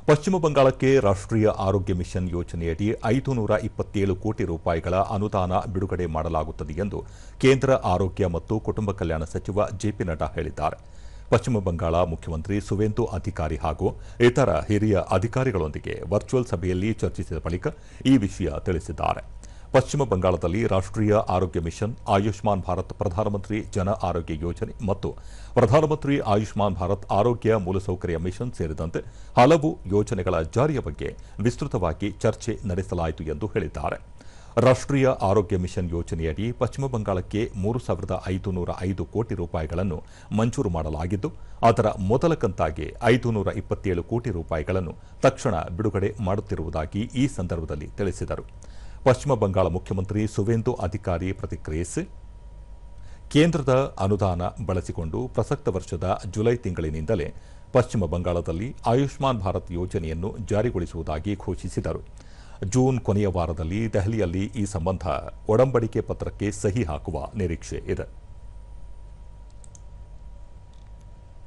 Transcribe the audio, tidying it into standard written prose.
ಪಶ್ಚಿಮ ಬಂಗಾಳಕ್ಕೆ ರಾಷ್ಟ್ರೀಯ ಆರೋಗ್ಯ ಮಿಷನ್ ಯೋಜನೆಯಡಿ 527 ಕೋಟಿ ರೂಪಾಯಿಗಳ ಅನುದಾನ ಬಿಡುಗಡೆ ಮಾಡಲಾಗುತ್ತದೆ ಎಂದು ಕೇಂದ್ರ ಆರೋಗ್ಯ ಮತ್ತು ಕುಟುಂಬ ಕಲ್ಯಾಣ ಸಚಿವ ಜೆಪಿ ನಡ್ಡಾ ಹೇಳಿದ್ದಾರೆ. ಪಶ್ಚಿಮ ಬಂಗಾಳ ಮುಖ್ಯಮಂತ್ರಿ ಸುವೇಂದು ಅಧಿಕಾರಿ ಹಾಗೂ ಇತರ ಹಿರಿಯ ಅಧಿಕಾರಿಗಳೊಂದಿಗೆ ವರ್ಚುವಲ್ ಸಭೆಯಲ್ಲಿ ಚರ್ಚಿಸಿದ ಬಳಿಕ ಈ ವಿಷಯ ತಿಳಿಸಿದ್ದಾರೆ. ಪಶ್ಚಿಮ ಬಂಗಾಳದಲ್ಲಿ ರಾಷ್ಟ್ರೀಯ ಆರೋಗ್ಯ ಮಿಷನ್, ಆಯುಷ್ಮಾನ್ ಭಾರತ್ ಪ್ರಧಾನಮಂತ್ರಿ ಜನ ಆರೋಗ್ಯ ಯೋಜನೆ ಮತ್ತು ಪ್ರಧಾನಮಂತ್ರಿ ಆಯುಷ್ಮಾನ್ ಭಾರತ್ ಆರೋಗ್ಯ ಮೂಲಸೌಕರ್ಯ ಮಿಷನ್ ಸೇರಿದಂತೆ ಹಲವು ಯೋಜನೆಗಳ ಜಾರಿಯ ಬಗ್ಗೆ ವಿಸ್ತೃತವಾಗಿ ಚರ್ಚೆ ನಡೆಸಲಾಯಿತು ಎಂದು ಹೇಳಿದ್ದಾರೆ. ರಾಷ್ಟ್ರೀಯ ಆರೋಗ್ಯ ಮಿಷನ್ ಯೋಜನೆಯಡಿ ಪಶ್ಚಿಮ ಬಂಗಾಳಕ್ಕೆ 3,505 ಕೋಟಿ ರೂಪಾಯಿಗಳನ್ನು ಮಂಜೂರು ಮಾಡಲಾಗಿದ್ದು, ಅದರ ಮೊದಲ ಕಂತಾಗಿ 527 ಕೋಟಿ ರೂಪಾಯಿಗಳನ್ನು ತಕ್ಷಣ ಬಿಡುಗಡೆ ಮಾಡುತ್ತಿರುವುದಾಗಿ ಈ ಸಂದರ್ಭದಲ್ಲಿ ತಿಳಿಸಿದರು. ಪಶ್ಚಿಮ ಬಂಗಾಳ ಮುಖ್ಯಮಂತ್ರಿ ಸುವೇಂದು ಅಧಿಕಾರಿ ಪ್ರತಿಕ್ರಿಯಿಸಿ, ಕೇಂದ್ರದ ಅನುದಾನ ಬಳಸಿಕೊಂಡು ಪ್ರಸಕ್ತ ವರ್ಷದ ಜುಲೈ ತಿಂಗಳಿನಿಂದಲೇ ಪಶ್ಚಿಮ ಬಂಗಾಳದಲ್ಲಿ ಆಯುಷ್ಮಾನ್ ಭಾರತ್ ಯೋಜನೆಯನ್ನು ಜಾರಿಗೊಳಿಸುವುದಾಗಿ ಘೋಷಿಸಿದರು. ಜೂನ್ ಕೊನೆಯ ವಾರದಲ್ಲಿ ದೆಹಲಿಯಲ್ಲಿ ಈ ಸಂಬಂಧ ಒಡಂಬಡಿಕೆ ಪತ್ರಕ್ಕೆ ಸಹಿ ಹಾಕುವ ನಿರೀಕ್ಷೆ ಇದೆ.